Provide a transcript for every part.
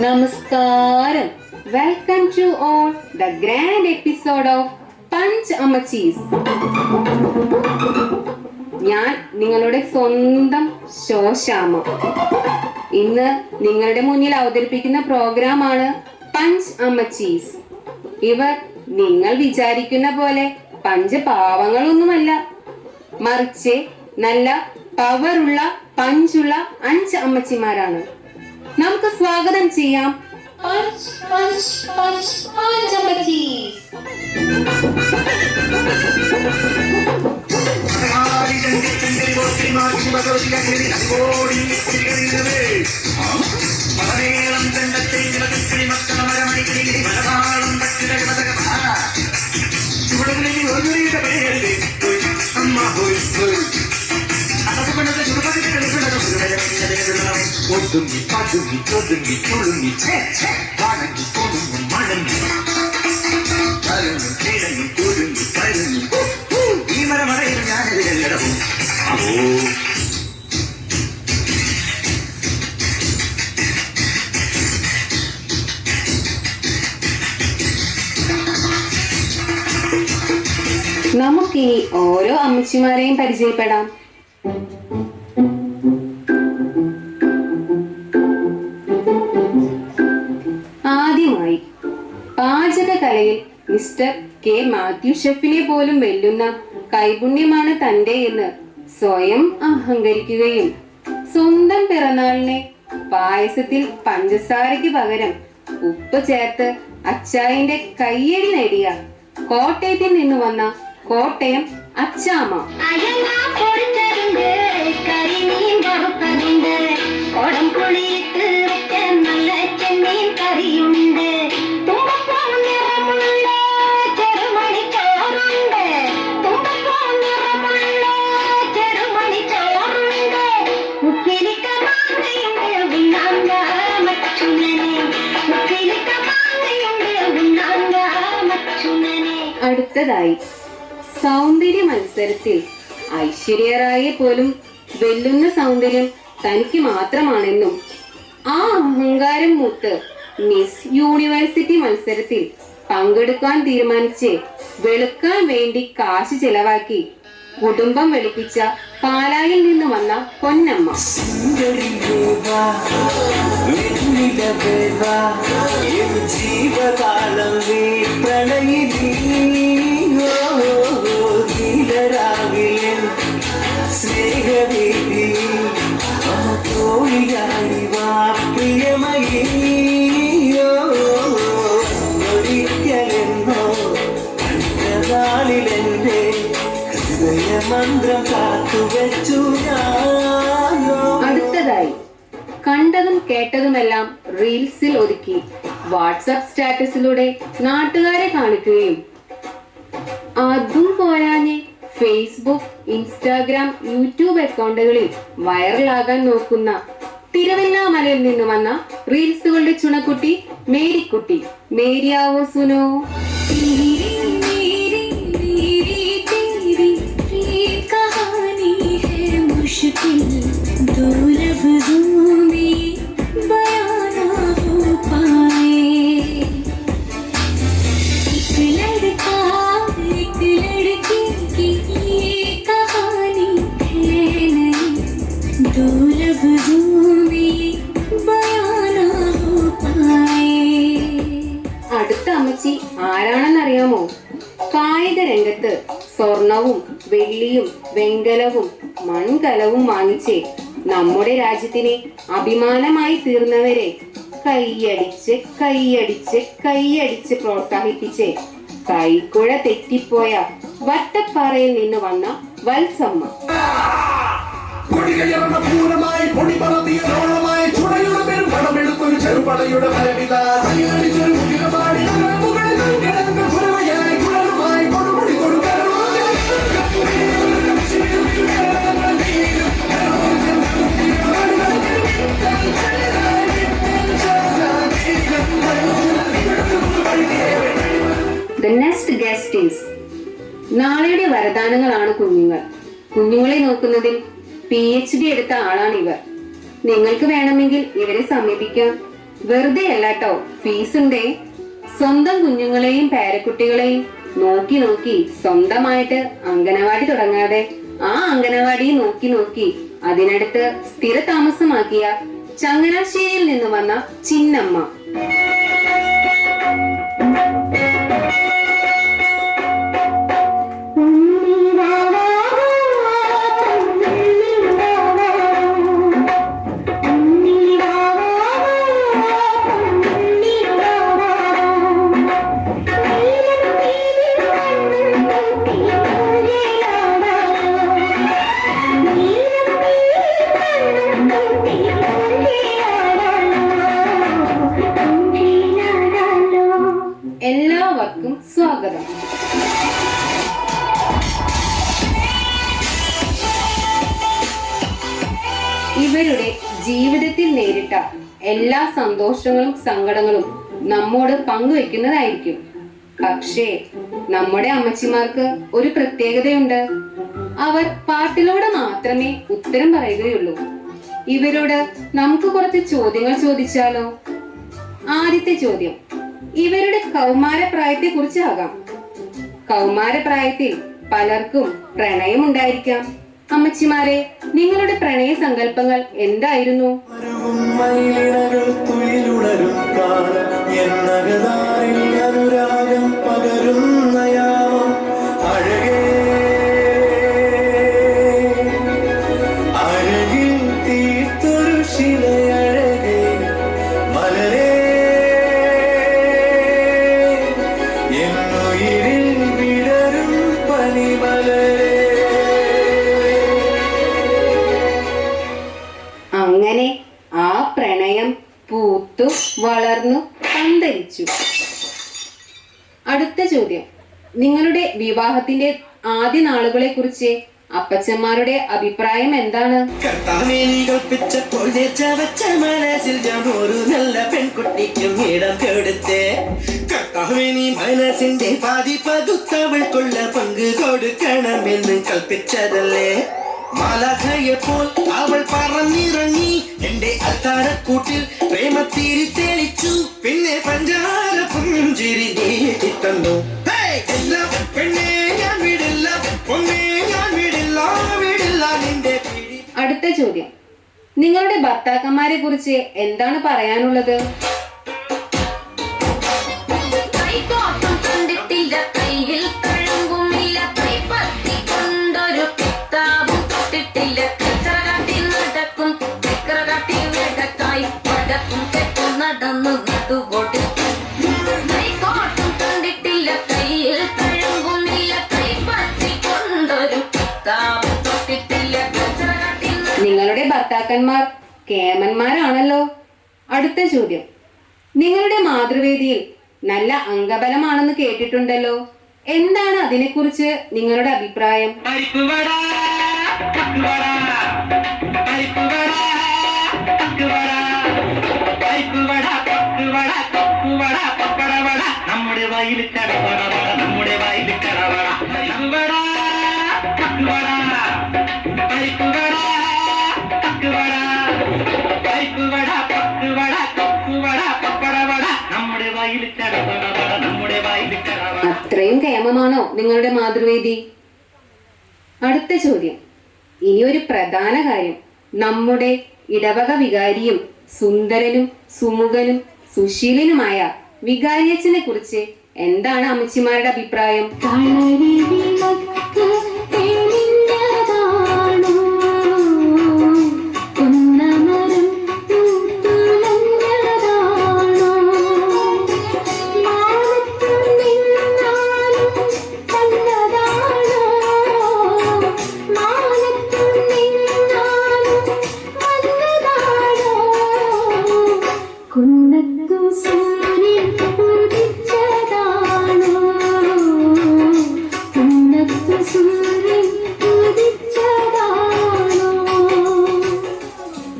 നമസ്കാരം. Welcome to all the grand episode of punch അമ്മച്ചീസ്. ഞാൻ നിങ്ങളുടെ സ്വന്തം ശോശാമ. ഇന്ന് നിങ്ങളുടെ മുന്നിൽ അവതരിപ്പിക്കുന്ന പ്രോഗ്രാമാണ് പഞ്ച് അമ്മച്ചീസ്. ഇവർ നിങ്ങൾ വിചാരിക്കുന്ന പോലെ പഞ്ചപാവങ്ങളൊന്നുമല്ല, മറിച്ച് നല്ല പവറുള്ള പഞ്ചുള്ള 5 അമ്മച്ചിമാരാണ്. നമുക്ക് സ്വാഗതം ചെയ്യാം പഞ്ച് പഞ്ച് പഞ്ച് പഞ്ചമ്മച്ചീസ്. ഒതുങ്ങി പതുങ്ങി ഒതുങ്ങി തുളുങ്ങി വണങ്ങി കൊതുങ്ങും മണങ്ങി കരുങ്ങും കിടങ്ങി കുരുങ്ങി കരുങ്ങി ഈ മരമറയിൽ ഞാനിടവും അവോ നമുക്കിനി ഓരോ അമ്മച്ചിമാരെയും പരിചയപ്പെടാം. ആദ്യമായി പാചകകലയിൽ മിസ്റ്റർ കെ മാത്യു ഷെഫിനെ പോലും വെല്ലുന്ന കൈപുണ്യമാണ് തന്റെ എന്ന് സ്വയം അഹങ്കരിക്കുകയും സ്വന്തം പിറന്നാളിനെ പായസത്തിൽ പഞ്ചസാരയ്ക്ക് പകരം ഉപ്പ് ചേർത്ത് അച്ചായന്റെ കയ്യടി നേടിയ കോട്ടയത്തിൽ നിന്ന് വന്ന കോട്ടയം അച്ചാമ്മ. അടുത്തതായി സൗന്ദര്യ മത്സരത്തിൽ ഐശ്വര്യറായെ പോലും വെല്ലുന്ന സൗന്ദര്യം തനിക്ക് മാത്രമാണെന്നും ആ അഹങ്കാരം മൂത്ത് മിസ് യൂണിവേഴ്സിറ്റി മത്സരത്തിൽ പങ്കെടുക്കാൻ തീരുമാനിച്ച് വെളുക്കാൻ വേണ്ടി കാശ് ചെലവാക്കി കുടുംബം വെളുപ്പിച്ച പാലായിൽ നിന്ന് വന്ന പൊന്നമ്മ. അടുത്തതായി കണ്ടതും കേട്ടതുമെല്ലാം റീൽസിൽ ഒതുക്കി വാട്സാപ്പ് സ്റ്റാറ്റസിലൂടെ നാട്ടുകാരെ കാണിക്കുകയും അതും പോരാഞ്ഞ് ഫേസ്ബുക്ക്, ഇൻസ്റ്റാഗ്രാം, യൂട്യൂബ് അക്കൗണ്ടുകളിൽ വൈറലാകാൻ നോക്കുന്ന തിരുവല്ലാമലയിൽ നിന്ന് വന്ന റീൽസുകളുടെ ചുണക്കുട്ടി മേരിക്കുട്ടി. മേരിയാവോ സുനോ. അടുത്ത അമ്മച്ചി ആരാണെന്നറിയാമോ? കായിക രംഗത്ത് സ്വർണവും വെള്ളിയും വെങ്കലവും മൺകലവും വാങ്ങിച്ച് നമ്മുടെ രാജ്യത്തിന് അഭിമാനമായി തീർന്നവരെ കൈയടിച്ച് കൈയടിച്ച് കൈയടിച്ച് പ്രോത്സാഹിപ്പിച്ച് കൈക്കുഴ തെറ്റിപ്പോയ വട്ടപ്പാറയിൽ നിന്ന് വന്ന Valsamma. The next guest is നാളെയുടെ വരദാനങ്ങളാണ് കുഞ്ഞുങ്ങൾ. കുഞ്ഞുങ്ങളെ നോക്കുന്നതിൽ PhD എടുത്ത ആളാണിവർ. നിങ്ങൾക്ക് വേണമെങ്കിൽ ഇവരെ സമീപിക്കാം. വെറുതെ അല്ലാട്ടോ, ഫീസ് ഉണ്ടേ. സ്വന്തം കുഞ്ഞുങ്ങളെയും പേരക്കുട്ടികളെയും നോക്കി നോക്കി സ്വന്തമായിട്ട് അംഗനവാടി തുടങ്ങാതെ ആ അംഗനവാടി നോക്കി നോക്കി അതിനടുത്ത് സ്ഥിര താമസമാക്കിയ ചങ്ങനാശ്ശേരിയിൽ നിന്ന് വന്ന ചിന്നമ്മ. എല്ലാവർക്കും സ്വാഗതം. ഇവരുടെ ജീവിതത്തിൽ നേരിട്ട എല്ലാ സന്തോഷങ്ങളും സങ്കടങ്ങളും നമ്മോട് പങ്കുവെക്കുന്നതായിരിക്കും. പക്ഷേ നമ്മുടെ അമ്മച്ചിമാർക്ക് ഒരു പ്രത്യേകതയുണ്ട്. അവർ പാട്ടിലൂടെ മാത്രമേ ഉത്തരം പറയുകയുള്ളൂ. ഇവരോട് നമുക്ക് കുറച്ച് ചോദ്യങ്ങൾ ചോദിച്ചാലോ? ആദ്യത്തെ ചോദ്യം ഇവരുടെ കൗമാരപ്രായത്തെ കുറിച്ചാകാം. കൗമാരപ്രായത്തിൽ പലർക്കും പ്രണയം ഉണ്ടായിരിക്കാം. അമ്മച്ചിമാരെ, നിങ്ങളുടെ പ്രണയ സങ്കല്പങ്ങൾ എന്തായിരുന്നു? അങ്ങനെ ആ പ്രണയം പൂത്തു വളർന്നു പന്തലിച്ചു. അടുത്ത ചോദ്യം, നിങ്ങളുടെ വിവാഹത്തിന്റെ ആദ്യ നാളുകളെ കുറിച്ച് അപ്പച്ചന്മാരുടെ അഭിപ്രായം എന്താണ്? മനസ്സിൽ ഞാൻ ഒരു നല്ല പെൺകുട്ടിക്കും ഇടം കൊടുത്തേ. കർത്താവിനി മനസ്സിന്റെ പാതി പകുത്തവൾക്കുള്ള പങ്ക് കൊടുക്കണമെന്ന് കൽപ്പിച്ചതല്ലേ. മാലാഖയെപ്പോൾ അവൾ പറന്നിറങ്ങി എന്റെ അത്താഴക്കൂട്ടിൽ പ്രേമത്തിരി തെളിച്ചു. പിന്നെ പഞ്ചാര പുഞ്ചിരി നീട്ടിത്തന്നു. പെണ്ണേ ഞാൻ വിടില്ല, പൊന്നേ ഞാൻ വിടില്ല, വിടില്ല നിന്റെ പിടി. അടുത്ത ചോദ്യം, നിങ്ങളുടെ ഭർത്താക്കന്മാരെ കുറിച്ച് എന്താണ് പറയാനുള്ളത്? നിങ്ങളുടെ ഭർത്താക്കന്മാർ കേമന്മാരാണല്ലോ. അടുത്ത ചോദ്യം, നിങ്ങളുടെ മാതൃവേദിയിൽ നല്ല അംഗബലമാണെന്ന് കേട്ടിട്ടുണ്ടല്ലോ. എന്താണ് അതിനെക്കുറിച്ച് നിങ്ങളുടെ അഭിപ്രായം? നമ്മുടെ വായിൽ കടവട, നമ്മുടെ വായിൽ കടവട, പരിപ്പുവട, പരിപ്പുവട, പരിപ്പുവട, പക്കുവട, കൊക്കുവട, പപ്പടവട, നമ്മുടെ വായിൽ കടവട, നമ്മുടെ വായിൽ കടവട. അത്രയും കേമമാണോ നിങ്ങളുടെ മാതൃവേദി? അടുത്ത ചോദ്യം, ഇനി ഒരു പ്രധാന കാര്യം, നമ്മുടെ ഇടവക വികാരിയും സുന്ദരനും സുമുഖനും സുശീലനുമായ വികാരിയച്ഛനെ കുറിച്ച് എന്താണ് അമ്മച്ചിമാരുടെ അഭിപ്രായം?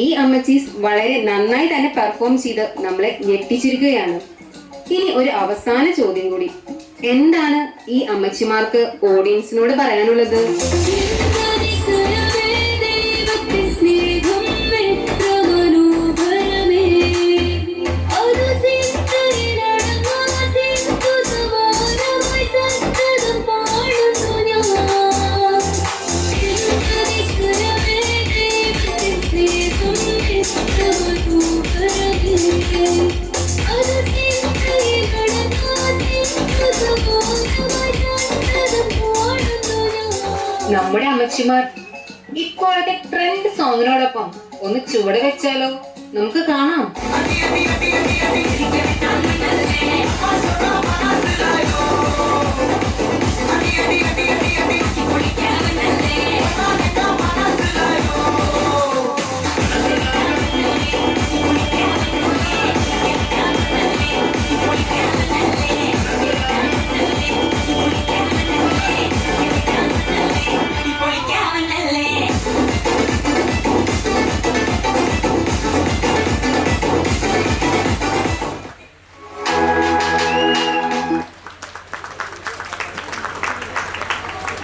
ഈ അമ്മച്ചീസ് വളരെ നന്നായി തന്നെ പെർഫോം ചെയ്ത് നമ്മളെ ഞെട്ടിച്ചിരിക്കുകയാണ്. ഇനി ഒരു അവസാന ചോദ്യം കൂടി, എന്താണ് ഈ അമ്മച്ചിമാർക്ക് ഓഡിയൻസിനോട് പറയാനുള്ളത്? നമ്മുടെ അമ്മച്ചിമാർ ഇപ്പോഴത്തെ ട്രെൻഡ് സോങ്ങിനോടൊപ്പം ഒന്ന് ചുവട് വെച്ചാലോ? നമുക്ക് കാണാം.